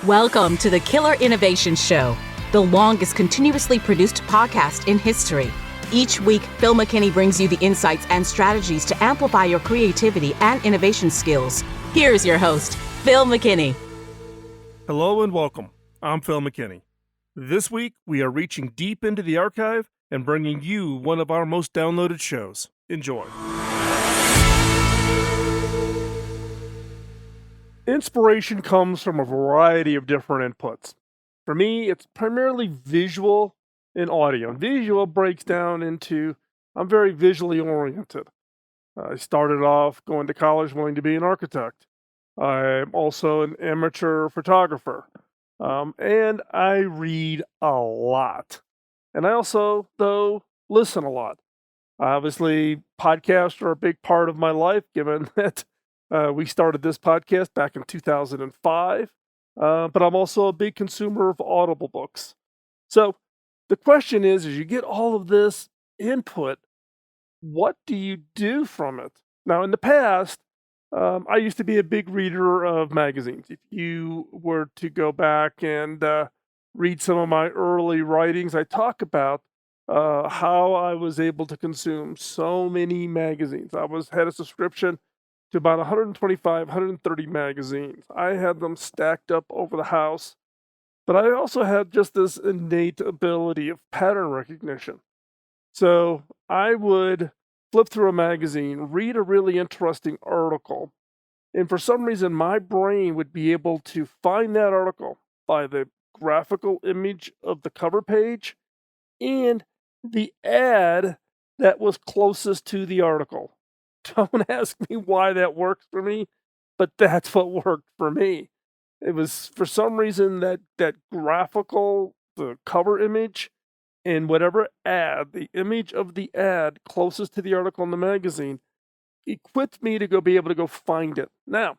Welcome to the Killer Innovation Show, the longest continuously produced podcast in history. Each week, Phil McKinney brings you the insights and strategies to amplify your creativity and innovation skills. Here's your host, Phil McKinney. Hello and welcome. I'm Phil McKinney. This week, we are reaching deep into the archive and bringing you one of our most downloaded shows. Enjoy. Inspiration comes from a variety of different inputs. For me, it's primarily visual and audio. Visual breaks down into, I'm very visually oriented. I started off going to college wanting to be an architect. I'm also an amateur photographer. And I read a lot. And I also, though, listen a lot. Obviously, podcasts are a big part of my life, given that we started this podcast back in 2005. But I'm also a big consumer of audible books. So the question is, as you get all of this input, what do you do from it? Now, in the past, I used to be a big reader of magazines. If you were to go back and read some of my early writings, I talk about how I was able to consume so many magazines. Had a subscription to about 125, 130 magazines. I had them stacked up over the house, but I also had just this innate ability of pattern recognition. So I would flip through a magazine, read a really interesting article, and for some reason my brain would be able to find that article by the graphical image of the cover page and the ad that was closest to the article. Don't ask me why that works for me, but that's what worked for me. It was, for some reason, that graphical, the cover image, and whatever ad, the image of the ad closest to the article in the magazine, equipped me to be able to go find it. Now,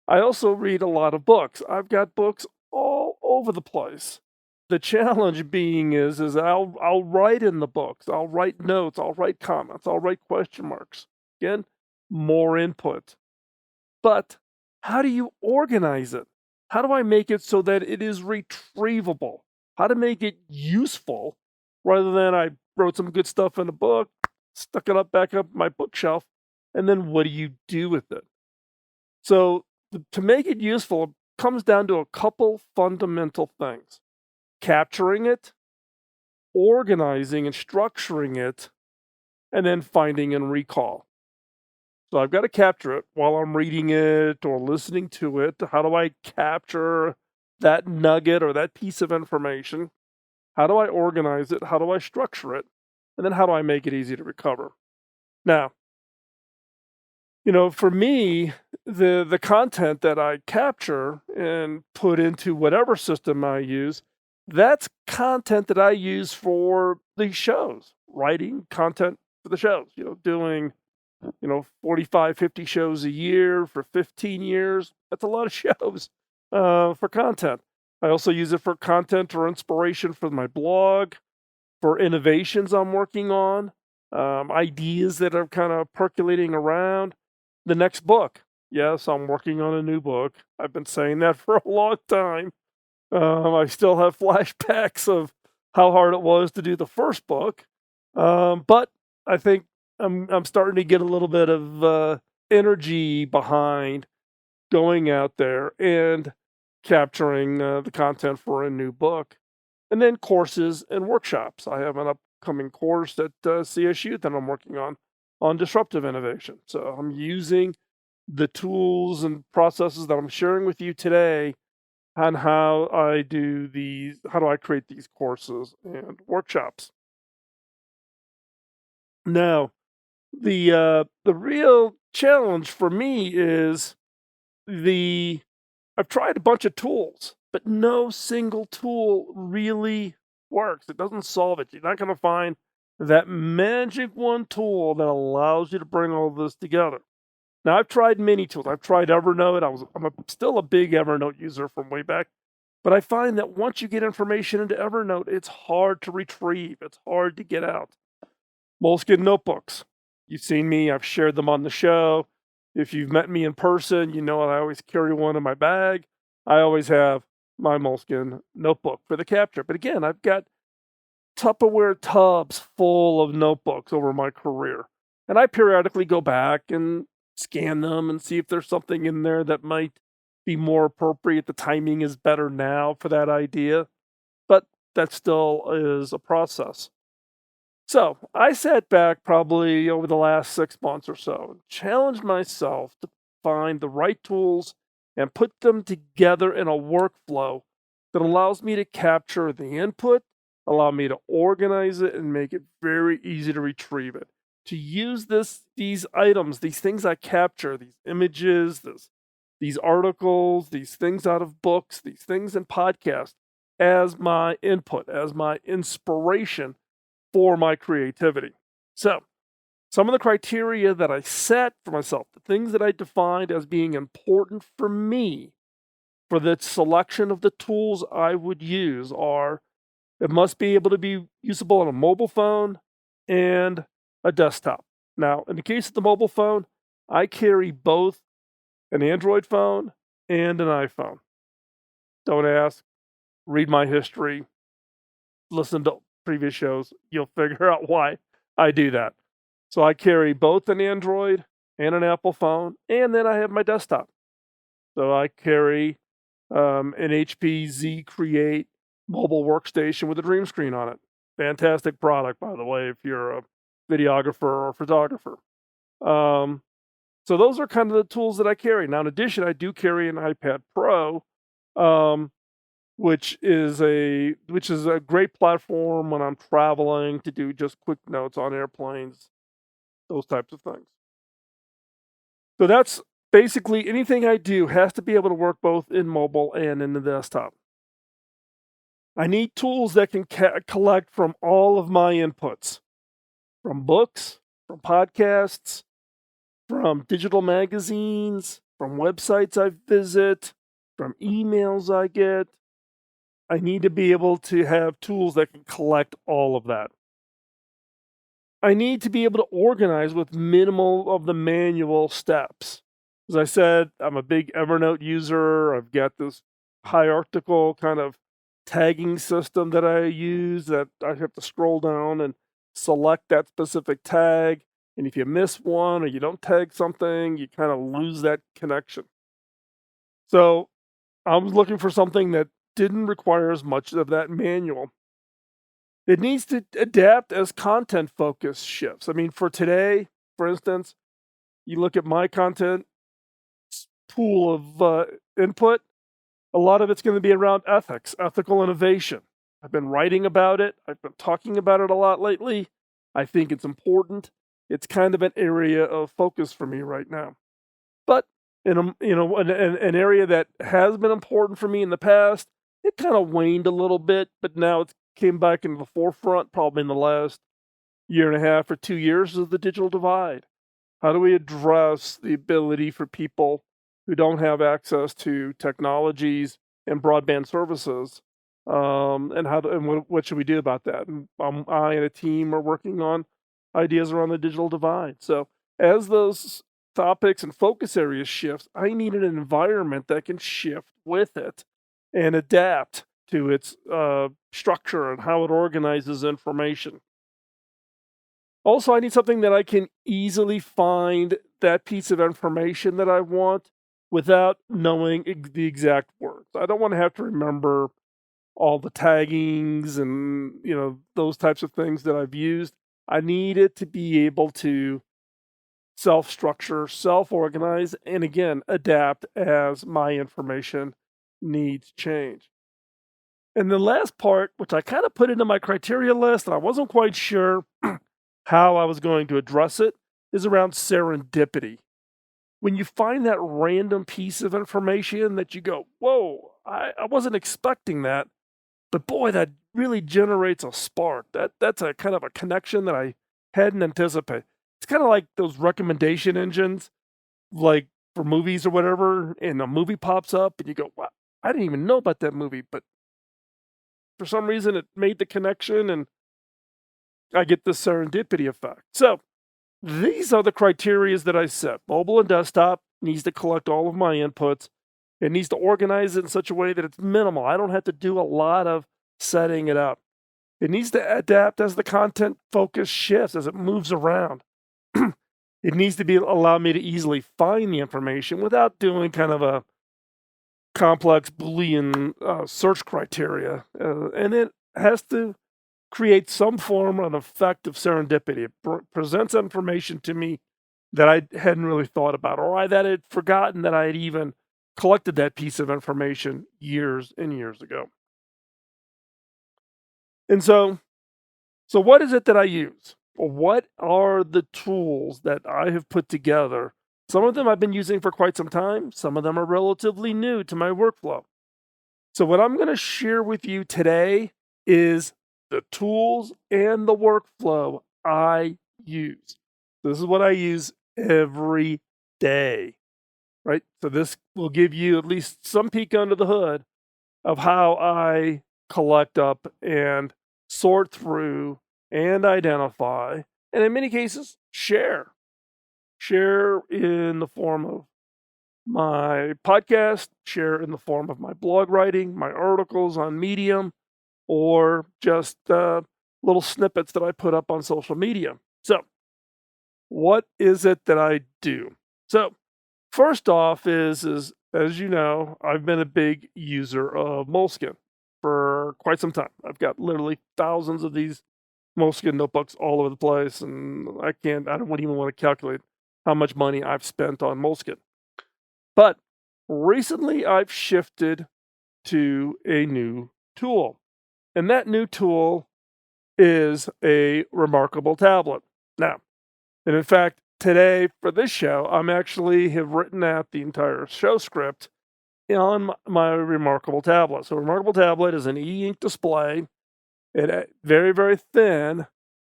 I also read a lot of books. I've got books all over the place. The challenge being is I'll write in the books. I'll write notes. I'll write comments. I'll write question marks. Again, more input. But how do you organize it? How do I make it so that it is retrievable? How to make it useful rather than I wrote some good stuff in a book, stuck it back up my bookshelf, and then what do you do with it? So to make it useful, it comes down to a couple fundamental things. Capturing it, organizing and structuring it, and then finding and recall. So I've got to capture it while I'm reading it or listening to it. How do I capture that nugget or that piece of information? How do I organize it? How do I structure it? And then how do I make it easy to recover? Now, for me, the content that I capture and put into whatever system I use, that's content that I use for these shows, writing content for the shows, doing 45, 50 shows a year for 15 years. That's a lot of shows for content. I also use it for content or inspiration for my blog, for innovations I'm working on, ideas that are kind of percolating around. The next book. Yes, I'm working on a new book. I've been saying that for a long time. I still have flashbacks of how hard it was to do the first book. But I think I'm starting to get a little bit of energy behind going out there and capturing the content for a new book. And then courses and workshops. I have an upcoming course at CSU that I'm working on disruptive innovation. So I'm using the tools and processes that I'm sharing with you today on how do I create these courses and workshops. Now, the real challenge for me is I've tried a bunch of tools, but no single tool really works. It doesn't solve it. You're not going to find that magic one tool that allows you to bring all this together. Now, I've tried many tools. I've tried Evernote. I'm still a big Evernote user from way back. But I find that once you get information into Evernote, it's hard to retrieve. It's hard to get out. Moleskine notebooks. You've seen me. I've shared them on the show. If you've met me in person, you know I always carry one in my bag. I always have my Moleskine notebook for the capture. But again, I've got Tupperware tubs full of notebooks over my career. And I periodically go back and scan them and see if there's something in there that might be more appropriate. The timing is better now for that idea, but that still is a process. So I sat back probably over the last 6 months or so and challenged myself to find the right tools and put them together in a workflow that allows me to capture the input, allow me to organize it, and make it very easy to retrieve it. To use these items, these things I capture, these images, these articles, these things out of books, these things in podcasts, as my input, as my inspiration for my creativity. So, some of the criteria that I set for myself, the things that I defined as being important for me for the selection of the tools I would use are: it must be able to be usable on a mobile phone and a desktop. Now, in the case of the mobile phone, I carry both an Android phone and an iPhone. Don't ask, read my history, listen to previous shows, you'll figure out why I do that. So I carry both an Android and an Apple phone, and then I have my desktop. So I carry an HP Z Create mobile workstation with a dream screen on it. Fantastic product, by the way, if you're a videographer or photographer. So those are kind of the tools that I carry. Now, in addition, I do carry an iPad Pro, which is a great platform when I'm traveling to do just quick notes on airplanes, those types of things. So that's basically anything I do has to be able to work both in mobile and in the desktop. I need tools that can collect from all of my inputs, from books, from podcasts, from digital magazines, from websites I visit, from emails I get. I need to be able to have tools that can collect all of that. I need to be able to organize with minimal of the manual steps. As I said, I'm a big Evernote user. I've got this hierarchical kind of tagging system that I use that I have to scroll down and select that specific tag. And if you miss one or you don't tag something, you kind of lose that connection. So I was looking for something that didn't require as much of that manual. It needs to adapt as content focus shifts. I mean, for today, for instance, you look at my content pool of input, a lot of it's going to be around ethics, ethical innovation. I've been writing about it. I've been talking about it a lot lately. I think it's important. It's kind of an area of focus for me right now. But in an area that has been important for me in the past, it kind of waned a little bit, but now it's came back into the forefront probably in the last year and a half or 2 years, is the digital divide. How do we address the ability for people who don't have access to technologies and broadband services, and what should we do about that? And I and a team are working on ideas around the digital divide. So as those topics and focus areas shift, I need an environment that can shift with it and adapt to its structure and how it organizes information. Also, I need something that I can easily find that piece of information that I want without knowing the exact words. I don't want to have to remember all the taggings and those types of things that I've used. I need it to be able to self-structure, self-organize, and again, adapt as my information needs change. And the last part, which I kind of put into my criteria list, and I wasn't quite sure how I was going to address it, is around serendipity. When you find that random piece of information that you go, whoa, I wasn't expecting that, but boy, that really generates a spark. That's a kind of a connection that I hadn't anticipated. It's kind of like those recommendation engines, like for movies or whatever, and a movie pops up and you go, wow, I didn't even know about that movie, but for some reason it made the connection and I get this serendipity effect. So these are the criteria that I set. Mobile and desktop needs to collect all of my inputs. It needs to organize it in such a way that it's minimal. I don't have to do a lot of setting it up. It needs to adapt as the content focus shifts, as it moves around. It needs to allow me to easily find the information without doing kind of a complex Boolean search criteria. And it has to create some form of effect of serendipity. It presents information to me that I hadn't really thought about, or that I had forgotten that I had even collected that piece of information years and years ago. And so what is it that I use? Well, what are the tools that I have put together? Some of them I've been using for quite some time. Some of them are relatively new to my workflow. So what I'm going to share with you today is the tools and the workflow I use. This is what I use every day, right? So this will give you at least some peek under the hood of how I collect up and sort through and identify, and in many cases, share. Share in the form of my podcast, share in the form of my blog writing, my articles on Medium, or just little snippets that I put up on social media. So, what is it that I do? So, first off is as you know, I've been a big user of Moleskine for quite some time. I've got literally thousands of these Moleskine notebooks all over the place, and I don't even want to calculate how much money I've spent on Moleskine. But recently I've shifted to a new tool, and that new tool is a Remarkable tablet. Now, and in fact, today for this show, I'm actually have written out the entire show script on my Remarkable tablet. So Remarkable tablet is an e-ink display. It very, very thin,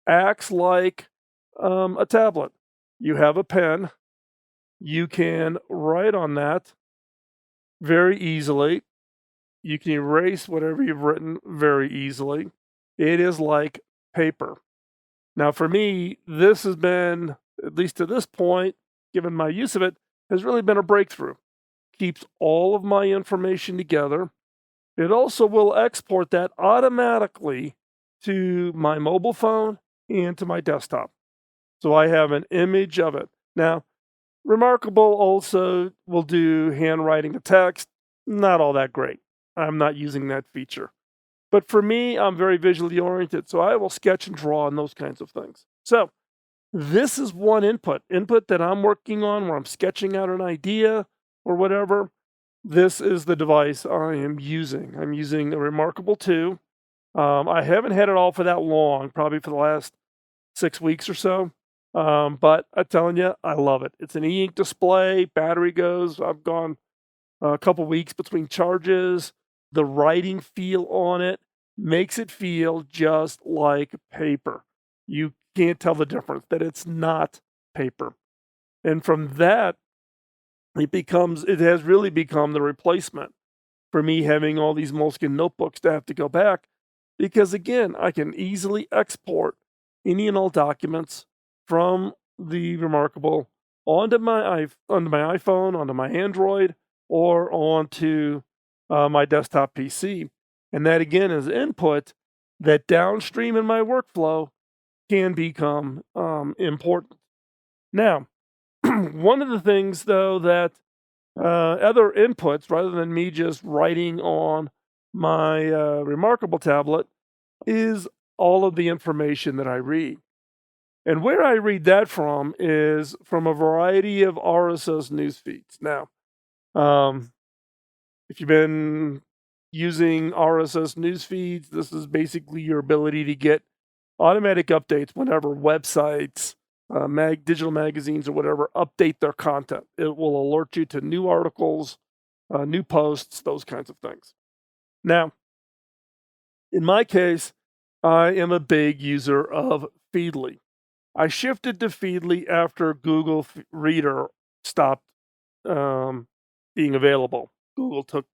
acts like a tablet. You have a pen. You can write on that very easily. You can erase whatever you've written very easily. It is like paper. Now, for me, this has been, at least to this point, given my use of it, has really been a breakthrough. Keeps all of my information together. It also will export that automatically to my mobile phone and to my desktop. So I have an image of it. Now, Remarkable also will do handwriting to text. Not all that great. I'm not using that feature. But for me, I'm very visually oriented, so I will sketch and draw and those kinds of things. So this is one input that I'm working on where I'm sketching out an idea or whatever. This is the device I am using. I'm using a Remarkable 2. I haven't had it all for that long, probably for the last 6 weeks or so. But I'm telling you, I love it. It's an e-ink display. Battery goes. I've gone a couple weeks between charges. The writing feel on it makes it feel just like paper. You can't tell the difference, that it's not paper. And from that, it has really become the replacement for me having all these Moleskine notebooks to have to go back. Because again, I can easily export any and all documents from the Remarkable onto my iPhone, onto my Android, or onto my desktop PC. And that again is input that downstream in my workflow can become important. Now, one of the things though that other inputs, rather than me just writing on my Remarkable tablet, is all of the information that I read. And where I read that from is from a variety of RSS news feeds. Now, if you've been using RSS news feeds, this is basically your ability to get automatic updates whenever websites, digital magazines, or whatever update their content. It will alert you to new articles, new posts, those kinds of things. Now, in my case, I am a big user of Feedly. I shifted to Feedly after Google Reader stopped being available. Google took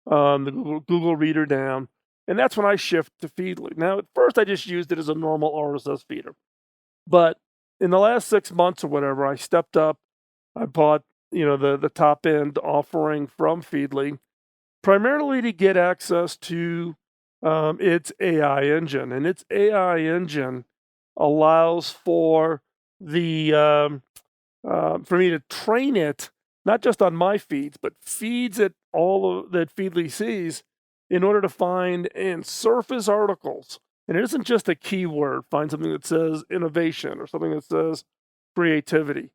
the Google Reader down, and that's when I shifted to Feedly. Now, at first, I just used it as a normal RSS feeder, but in the last 6 months or whatever, I stepped up. I bought the top end offering from Feedly, primarily to get access to its AI engine. And its AI engine allows for for me to train it, not just on my feeds, but feeds it all that Feedly sees in order to find and surface articles. And it isn't just a keyword, find something that says innovation or something that says creativity.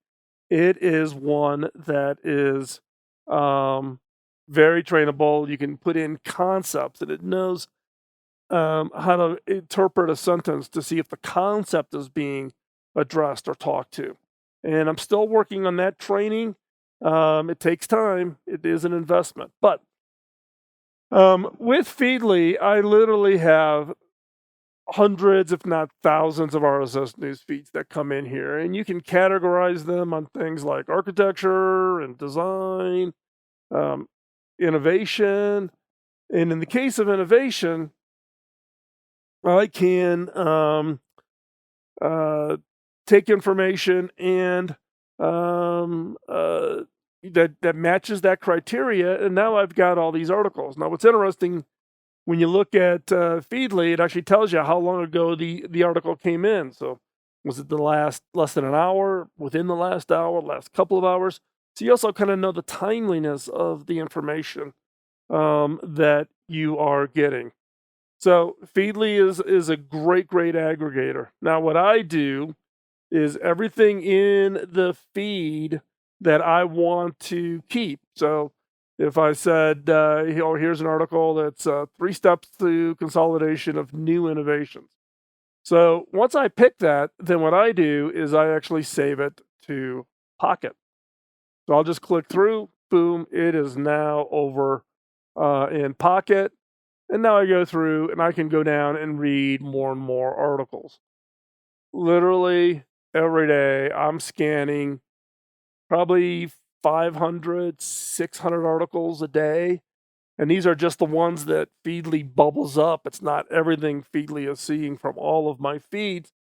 It is one that is very trainable. You can put in concepts and it knows how to interpret a sentence to see if the concept is being addressed or talked to. And I'm still working on that training. It takes time. It is an investment. But with Feedly, I literally have hundreds, if not thousands, of RSS news feeds that come in here. And you can categorize them on things like architecture and design, innovation. And in the case of innovation, I can take information and that matches that criteria, and now I've got all these articles. Now, what's interesting when you look at Feedly, it actually tells you how long ago the article came in. So, was it the last less than an hour, within the last hour, last couple of hours? So you also kind of know the timeliness of the information that you are getting. So Feedly is a great aggregator. Now, what I do is everything in the feed that I want to keep. So if I said, here's an article that's 3 steps to consolidation of new innovations. So once I pick that, then what I do is I actually save it to Pocket. So I'll just click through, boom, it is now over in Pocket. And now I go through and I can go down and read more and more articles. Literally every day I'm scanning probably 500, 600 articles a day. And these are just the ones that Feedly bubbles up. It's not everything Feedly is seeing from all of my feeds,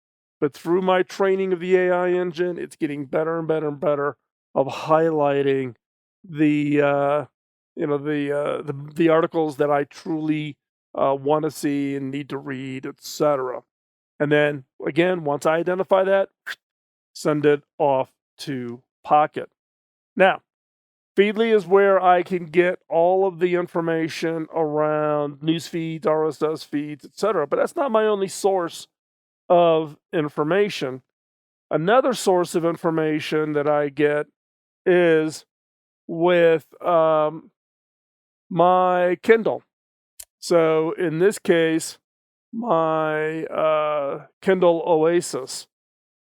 but through my training of the AI engine, it's getting better and better and better of highlighting the the articles that I truly want to see and need to read, etc. And then again, once I identify that, send it off to Pocket. Now, Feedly is where I can get all of the information around news feeds, RSS feeds, etc. But that's not my only source of information. Another source of information that I get is with my Kindle. So in this case, my Kindle Oasis.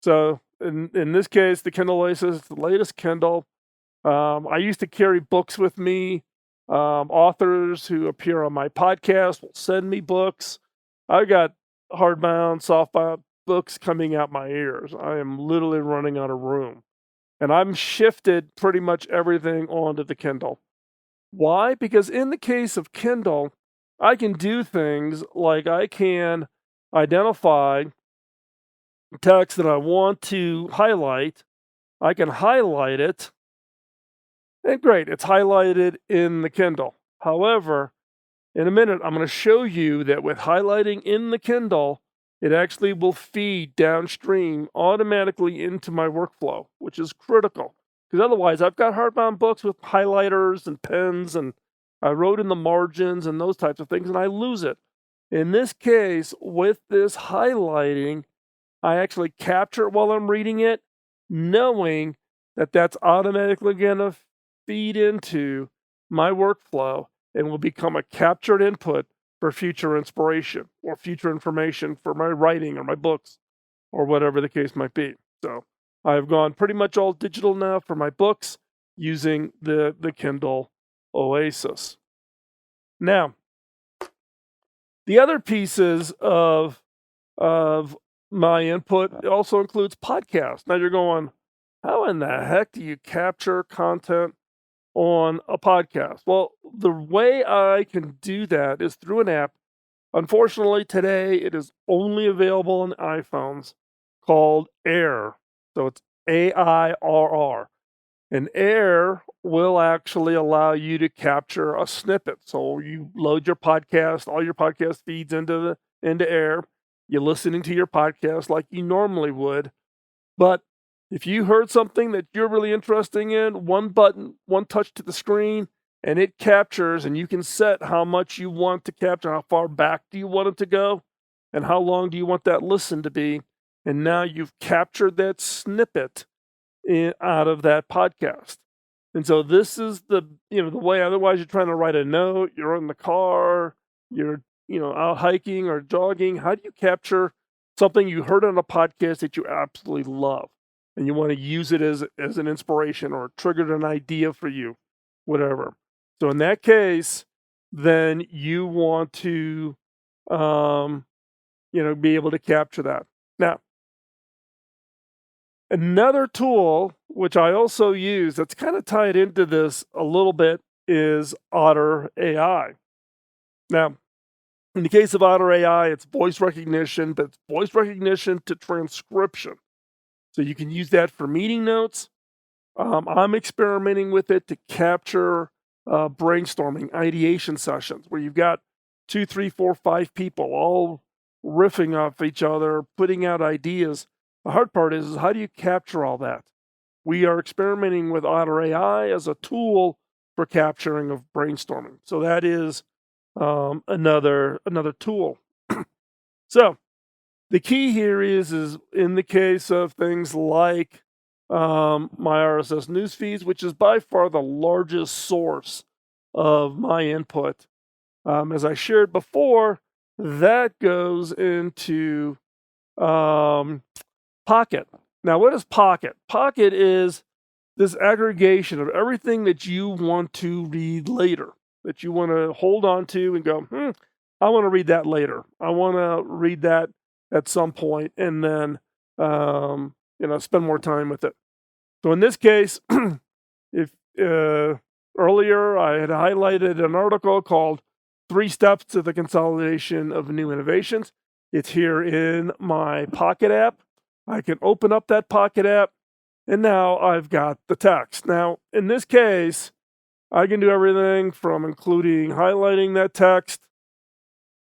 So in this case, the Kindle Oasis, the latest Kindle. I used to carry books with me. Authors who appear on my podcast will send me books. I got hardbound, softbound books coming out my ears. I am literally running out of room. And I'm shifted pretty much everything onto the Kindle. Why? Because in the case of Kindle, I can do things like I can identify text that I want to highlight. I can highlight it. And great, it's highlighted in the Kindle. However, in a minute, I'm going to show you that with highlighting in the Kindle, it actually will feed downstream automatically into my workflow, which is critical. Because otherwise, I've got hardbound books with highlighters and pens, and I wrote in the margins and those types of things, and I lose it. In this case, with this highlighting, I actually capture it while I'm reading it, knowing that that's automatically going to feed into my workflow and will become a captured input for future inspiration or future information for my writing or my books or whatever the case might be. So I've gone pretty much all digital now for my books using the Kindle Oasis. Now, the other pieces of my input also includes podcasts. Now you're going, how in the heck do you capture content on a podcast? Well, the way I can do that is through an app. Unfortunately, today it is only available on iPhones called Air. So it's AIRR. And Air will actually allow you to capture a snippet. So you load your podcast, all your podcast feeds into Air. You're listening to your podcast like you normally would. But if you heard something that you're really interested in, one button, one touch to the screen, and it captures, and you can set how much you want to capture, how far back do you want it to go, and how long do you want that listen to be. And now you've captured that snippet out of that podcast. And so this is the way. Otherwise you're trying to write a note, you're in the car, you're out hiking or jogging. How do you capture something you heard on a podcast that you absolutely love and you want to use it as an inspiration or triggered an idea for you, whatever? So in that case, then you want to be able to capture that. Now, another tool, which I also use, that's kind of tied into this a little bit, is Otter AI. Now, in the case of Otter AI, it's voice recognition, but it's voice recognition to transcription. So you can use that for meeting notes. I'm experimenting with it to capture brainstorming, ideation sessions where you've got 2, 3, 4, 5 people all riffing off each other, putting out ideas. The hard part is how do you capture all that? We are experimenting with Otter AI as a tool for capturing of brainstorming. So that is another tool. So the key here is in the case of things like my RSS news feeds, which is by far the largest source of my input. As I shared before, that goes into Pocket. Now, what is Pocket? Pocket is this aggregation of everything that you want to read later, that you want to hold on to and go, I want to read that later. I want to read that at some point and then, spend more time with it. So in this case, if earlier I had highlighted an article called 3 Steps to the Consolidation of New Innovations. It's here in my Pocket app. I can open up that Pocket app, and now I've got the text. Now, in this case, I can do everything from including highlighting that text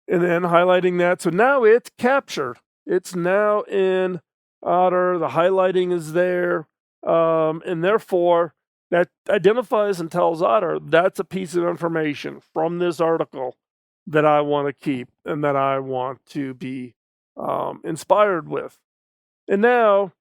and then highlighting that. So now it's captured. It's now in Otter. The highlighting is there. And therefore, that identifies and tells Otter that's a piece of information from this article that I want to keep and that I want to be inspired with. And now,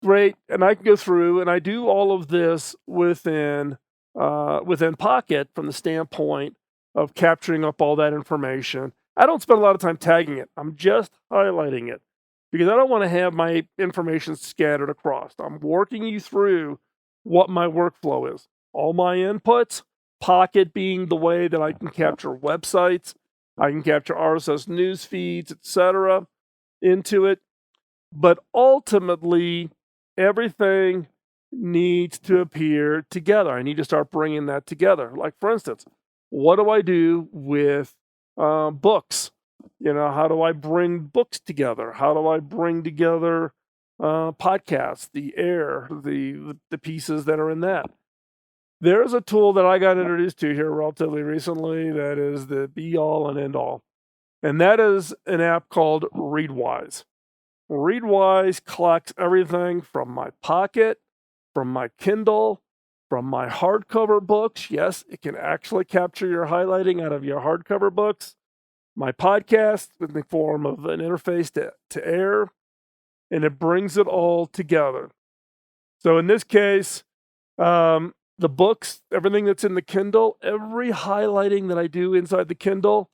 great, and I can go through and I do all of this within Pocket from the standpoint of capturing up all that information. I don't spend a lot of time tagging it. I'm just highlighting it because I don't want to have my information scattered across. I'm working you through what my workflow is. All my inputs, Pocket being the way that I can capture websites, I can capture RSS news feeds, etc. into it. But ultimately, everything needs to appear together. I need to start bringing that together. Like, for instance, what do I do with books? How do I bring books together? How do I bring together podcasts, the air, the pieces that are in that? There's a tool that I got introduced to here relatively recently that is the be-all and end-all. And that is an app called Readwise. Readwise collects everything from my Pocket, from my Kindle, from my hardcover books. Yes, it can actually capture your highlighting out of your hardcover books. My podcast in the form of an interface to Air, and it brings it all together. So in this case, the books, everything that's in the Kindle, every highlighting that I do inside the Kindle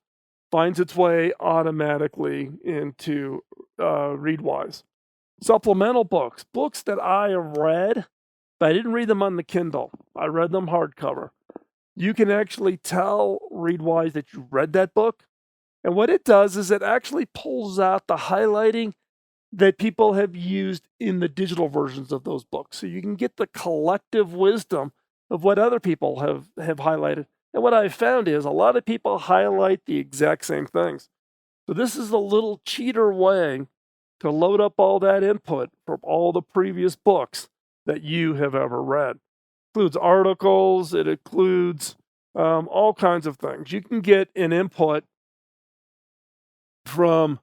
finds its way automatically into Readwise. Supplemental books that I have read, but I didn't read them on the Kindle. I read them hardcover. You can actually tell Readwise that you read that book. And what it does is it actually pulls out the highlighting that people have used in the digital versions of those books. So you can get the collective wisdom of what other people have highlighted. And what I've found is a lot of people highlight the exact same things. So this is a little cheater way to load up all that input from all the previous books that you have ever read. includes articles, it includes all kinds of things. You can get an input from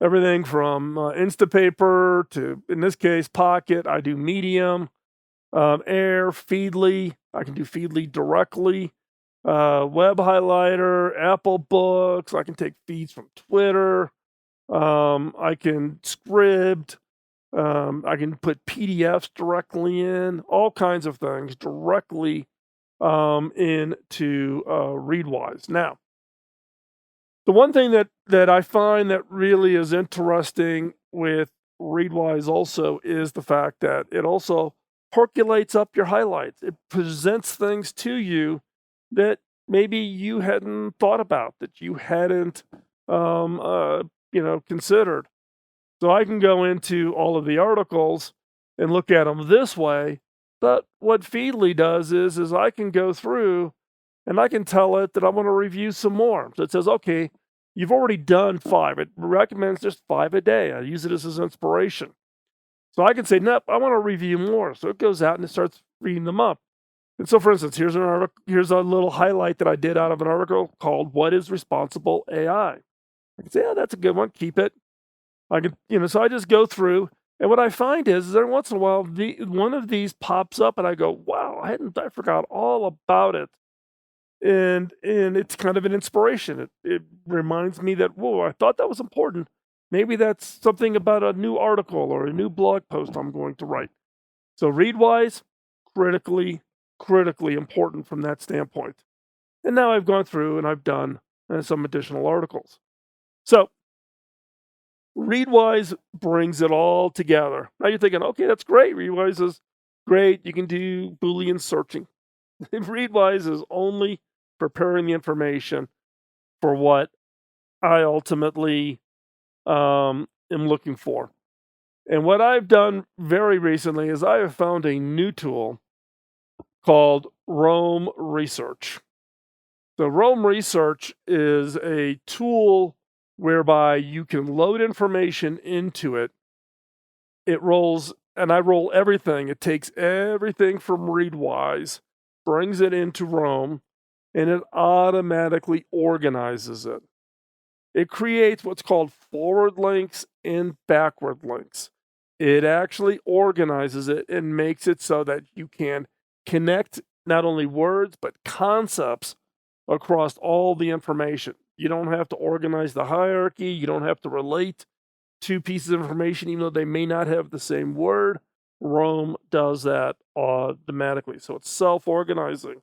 everything from Instapaper to, in this case, Pocket. I do Medium, Air, Feedly. I can do Feedly directly. Web Highlighter, Apple Books. I can take feeds from Twitter. I can Scribd. I can put PDFs directly in, all kinds of things directly into Readwise. Now, the one thing that I find that really is interesting with Readwise also is the fact that it also percolates up your highlights. It presents things to you that maybe you hadn't thought about, that you hadn't considered. So I can go into all of the articles and look at them this way. But what Feedly does is I can go through and I can tell it that I want to review some more. So it says, okay, you've already done 5. It recommends just 5 a day. I use it as inspiration. So I can say, nope, I want to review more. So it goes out and it starts reading them up. And so, for instance, here's an article. Here's a little highlight that I did out of an article called "What is Responsible AI?" I can say, "Oh, that's a good one. Keep it." I can, So I just go through, and what I find is every once in a while, one of these pops up, and I go, "Wow, I forgot all about it," and it's kind of an inspiration. It reminds me that, whoa, I thought that was important. Maybe that's something about a new article or a new blog post I'm going to write. So Readwise, critically important from that standpoint. And now I've gone through and I've done some additional articles. So Readwise brings it all together. Now you're thinking, okay, that's great. Readwise is great. You can do Boolean searching. Readwise is only preparing the information for what I ultimately am looking for. And what I've done very recently is I have found a new tool called Rome Research. So Rome Research is a tool whereby you can load information into it. It rolls, and I roll everything. It takes everything from Readwise, brings it into Rome, and it automatically organizes it. It creates what's called forward links and backward links. It actually organizes it and makes it so that you can connect not only words, but concepts across all the information. You don't have to organize the hierarchy. You don't have to relate two pieces of information, even though they may not have the same word. Rome does that automatically. So it's self-organizing.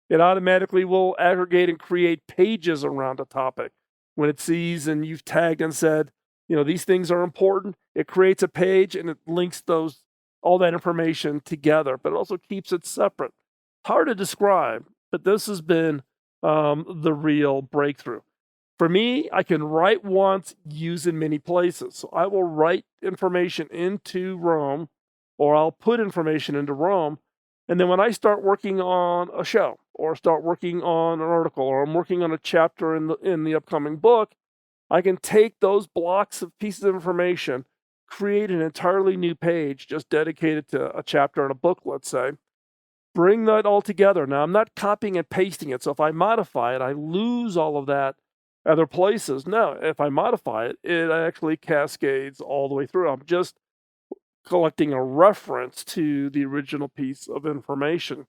It automatically will aggregate and create pages around a topic. When it sees and you've tagged and said, these things are important, it creates a page and it links all that information together, but it also keeps it separate. Hard to describe, but this has been the real breakthrough. For me, I can write once, use in many places. So I will write information into Rome, or I'll put information into Rome, and then when I start working on a show, or start working on an article, or I'm working on a chapter in the upcoming book, I can take those blocks of pieces of information, create an entirely new page just dedicated to a chapter in a book, let's say, bring that all together. Now, I'm not copying and pasting it, so if I modify it, I lose all of that other places. No, if I modify it, it actually cascades all the way through. I'm just collecting a reference to the original piece of information.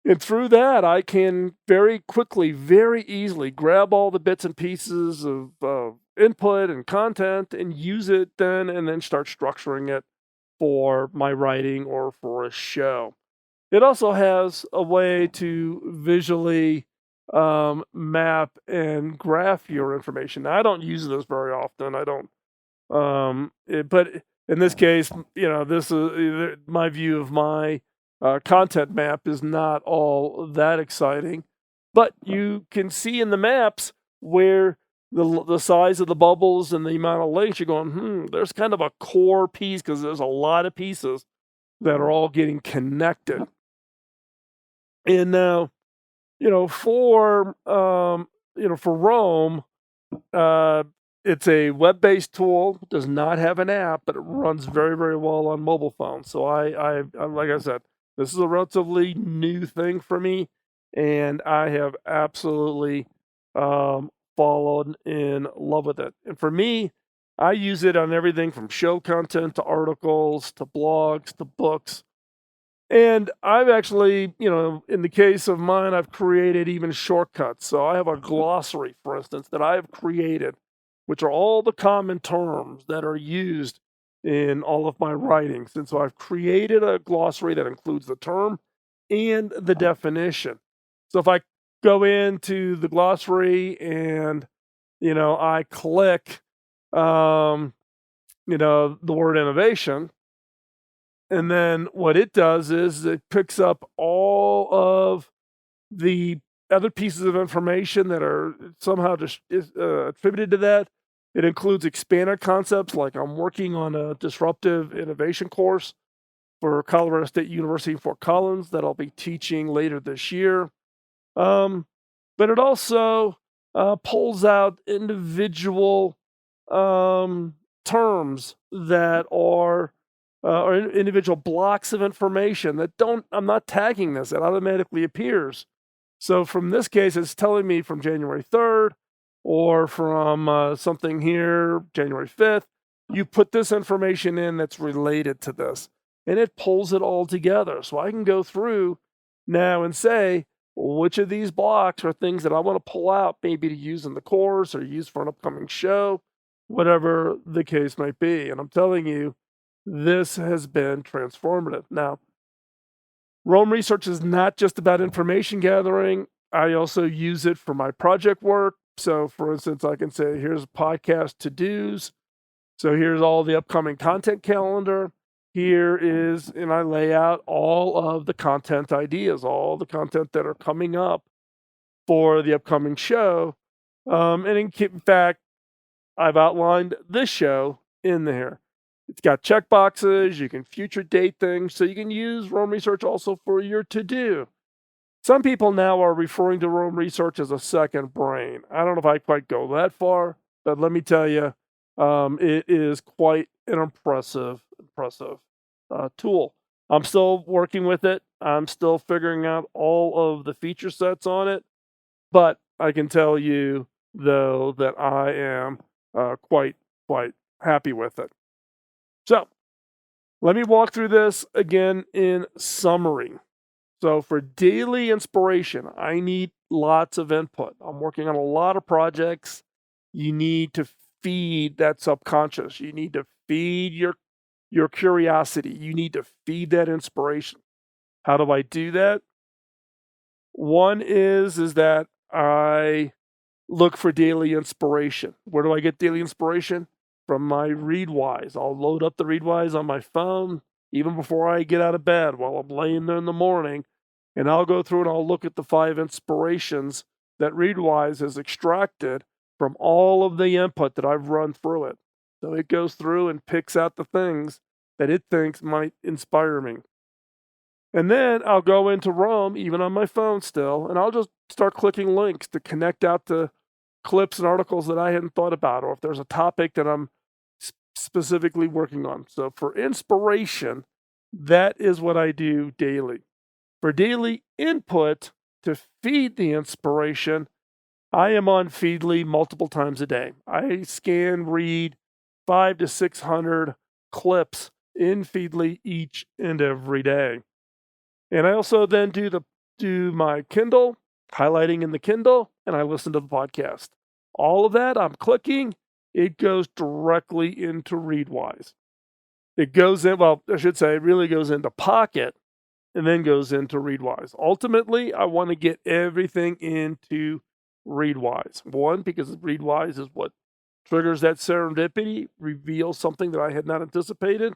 And through that, I can very quickly, very easily grab all the bits and pieces of input and content and use it then, and then start structuring it for my writing or for a show. It also has a way to visually map and graph your information. Now, I don't use this very often. I don't, but in this case, this is my view of my content map is not all that exciting, but you can see in the maps where the size of the bubbles and the amount of links. You're going, there's kind of a core piece because there's a lot of pieces that are all getting connected. And now, for Rome, it's a web-based tool. Does not have an app, but it runs very, very well on mobile phones. So I like I said, This is a relatively new thing for me, and I have absolutely fallen in love with it. And for me, I use it on everything from show content to articles to blogs to books. And I've actually, in the case of mine, I've created even shortcuts. So I have a glossary, for instance, that I have created, which are all the common terms that are used in all of my writings. And so I've created a glossary that includes the term and the definition. So if I go into the glossary and, I click, the word innovation, and then what it does is it picks up all of the other pieces of information that are somehow just attributed to that. It includes expanded concepts, like I'm working on a disruptive innovation course for Colorado State University in Fort Collins that I'll be teaching later this year. Um, but it also pulls out individual terms that are or individual blocks of information that don't, I'm not tagging this, it automatically appears. So from this case, it's telling me from January 3rd or from something here, January 5th, you put this information in that's related to this, and it pulls it all together. So I can go through now and say, which of these blocks are things that I want to pull out, maybe to use in the course or use for an upcoming show, whatever the case might be. And I'm telling you, this has been transformative. Now, Rome Research is not just about information gathering. I also use it for my project work. So, for instance, I can say, here's podcast to-dos. So here's all the upcoming content calendar. Here is, and I lay out all of the content ideas, all the content that are coming up for the upcoming show. And in fact, I've outlined this show in there. It's got checkboxes. You can future date things. So you can use Rome Research also for your to-do. Some people now are referring to Rome Research as a second brain. I don't know if I quite go that far, but let me tell you, it is quite an impressive tool. I'm still working with it. I'm still figuring out all of the feature sets on it, but I can tell you, though, that I am quite happy with it. So let me walk through this again in summary. So for daily inspiration, I need lots of input. I'm working on a lot of projects. You need to feed that subconscious. You need to feed your curiosity. You need to feed that inspiration. How do I do that? One is that I look for daily inspiration. Where do I get daily inspiration? From my Readwise. I'll load up the Readwise on my phone even before I get out of bed while I'm laying there in the morning, and I'll go through and I'll look at the 5 inspirations that Readwise has extracted from all of the input that I've run through it. So it goes through and picks out the things that it thinks might inspire me. And then I'll go into Rome, even on my phone still, and I'll just start clicking links to connect out to clips and articles that I hadn't thought about, or if there's a topic that I'm specifically working on. So for inspiration, that is what I do daily. For daily input to feed the inspiration, I am on Feedly multiple times a day. I scan, read 500 to 600 clips in Feedly each and every day. And I also then do my Kindle, highlighting in the Kindle, and I listen to the podcast. All of that, I'm clicking, it goes directly into Readwise. It goes in, well, I should say, it really goes into Pocket and then goes into Readwise. Ultimately, I want to get everything into Readwise. One, because Readwise is what triggers that serendipity, reveals something that I had not anticipated,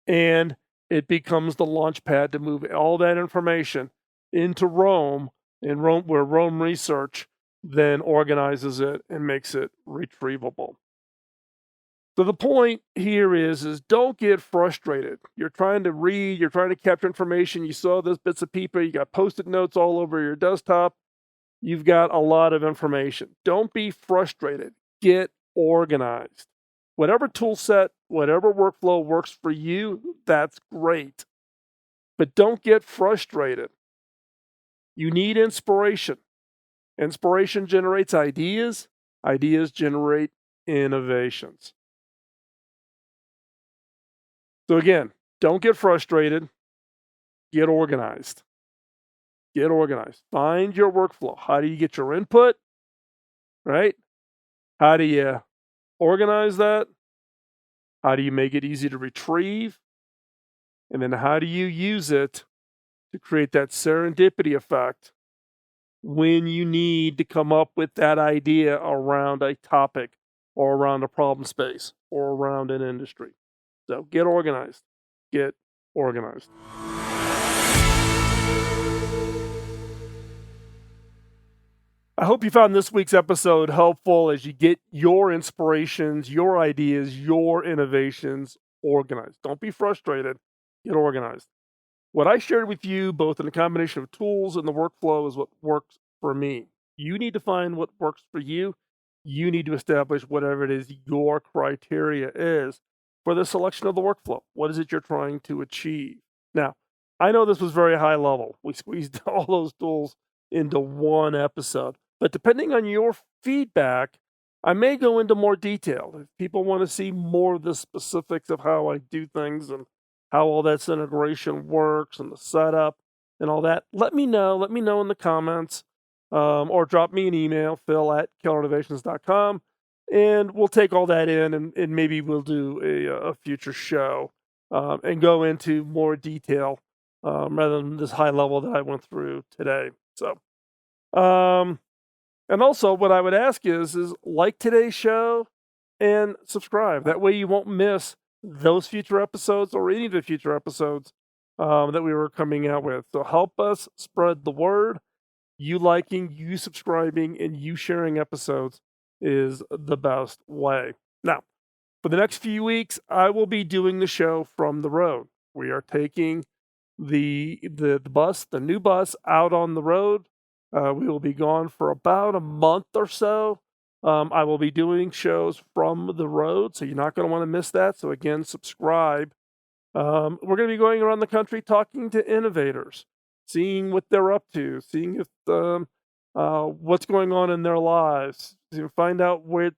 and it becomes the launch pad to move all that information into Rome, and Rome, where Rome Research then organizes it and makes it retrievable. So the point here is don't get frustrated. You're trying to read, you're trying to capture information. You saw those bits of paper, you got Post-it notes all over your desktop. You've got a lot of information. Don't be frustrated. Get organized. Whatever tool set, whatever workflow works for you, that's great. But don't get frustrated. You need inspiration. Inspiration generates ideas. Ideas generate innovations. So again, don't get frustrated. Get organized. Get organized. Find your workflow. How do you get your input? Right? How do you organize that? How do you make it easy to retrieve? And then how do you use it to create that serendipity effect when you need to come up with that idea around a topic or around a problem space or around an industry? So get organized. Get organized. I hope you found this week's episode helpful as you get your inspirations, your ideas, your innovations organized. Don't be frustrated. Get organized. What I shared with you, both in a combination of tools and the workflow, is what works for me. You need to find what works for you. You need to establish whatever it is your criteria is for the selection of the workflow. What is it you're trying to achieve? Now, I know this was very high level. We squeezed all those tools into one episode. But depending on your feedback, I may go into more detail. If people want to see more of the specifics of how I do things and how all that integration works and the setup and all that, let me know. Let me know in the comments or drop me an email, phil@kellerinnovations.com, and we'll take all that in and maybe we'll do a future show and go into more detail rather than this high level that I went through today. So, and also what I would ask is like today's show and subscribe. That way you won't miss those future episodes or any of the future episodes that we were coming out with. So help us spread the word. You liking, you subscribing, and you sharing episodes is the best way. Now, for the next few weeks, I will be doing the show from the road. We are taking the bus, the new bus, out on the road. We will be gone for about a month or so. I will be doing shows from the road, so you're not going to want to miss that. So again, subscribe. We're going to be going around the country talking to innovators, seeing what they're up to, seeing if what's going on in their lives, find out what's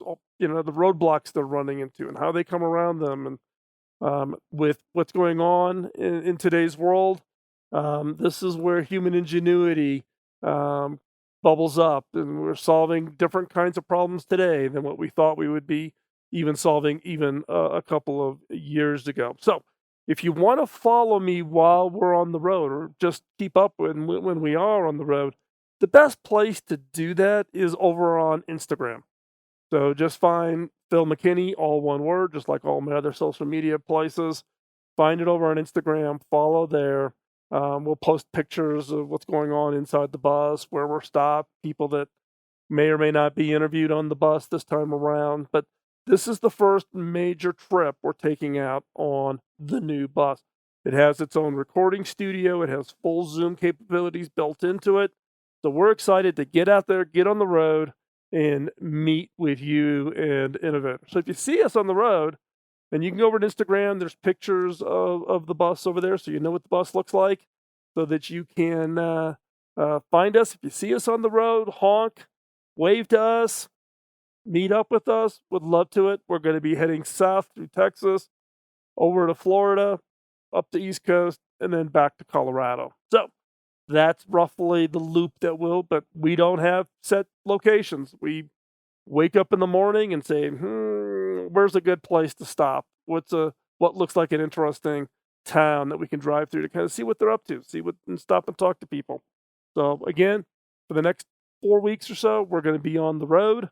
the roadblocks they're running into and how they come around them, and with what's going on in today's world. This is where human ingenuity bubbles up, and we're solving different kinds of problems today than what we thought we would be even solving a couple of years ago. So if you want to follow me while we're on the road or just keep up when we are on the road, the best place to do that is over on Instagram. So just find Phil McKinney, all one word, just like all my other social media places. Find it over on Instagram, follow there. We'll post pictures of what's going on inside the bus, where we're stopped, people that may or may not be interviewed on the bus this time around. But this is the first major trip we're taking out on the new bus. It has its own recording studio. It has full Zoom capabilities built into it. So we're excited to get out there, get on the road, and meet with you and innovators. So if you see us on the road, and you can go over to Instagram, there's pictures of the bus over there, so you know what the bus looks like, so that you can find us. If you see us on the road, honk, wave to us, meet up with us. Would love to it. We're going to be heading south through Texas, over to Florida, up the East Coast, and then back to Colorado. So that's roughly the loop but we don't have set locations. We wake up in the morning and say, where's a good place to stop? What looks like an interesting town that we can drive through to kind of see what they're up to, and stop and talk to people. So again, for the next 4 weeks or so, we're going to be on the road,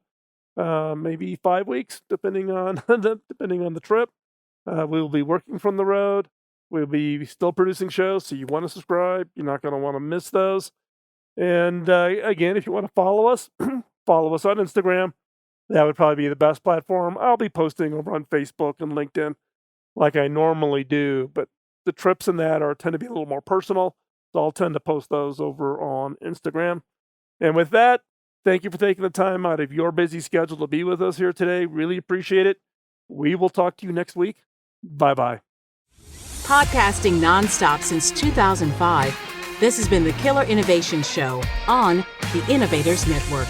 maybe 5 weeks, depending on the trip. We will be working from the road. We'll be still producing shows, so you want to subscribe. You're not going to want to miss those. And again, if you want to follow us, follow us on Instagram. That would probably be the best platform. I'll be posting over on Facebook and LinkedIn like I normally do, but the trips in that tend to be a little more personal, so I'll tend to post those over on Instagram. And with that, thank you for taking the time out of your busy schedule to be with us here today. Really appreciate it. We will talk to you next week. Bye-bye. Podcasting nonstop since 2005, this has been the Killer Innovation Show on the Innovators Network.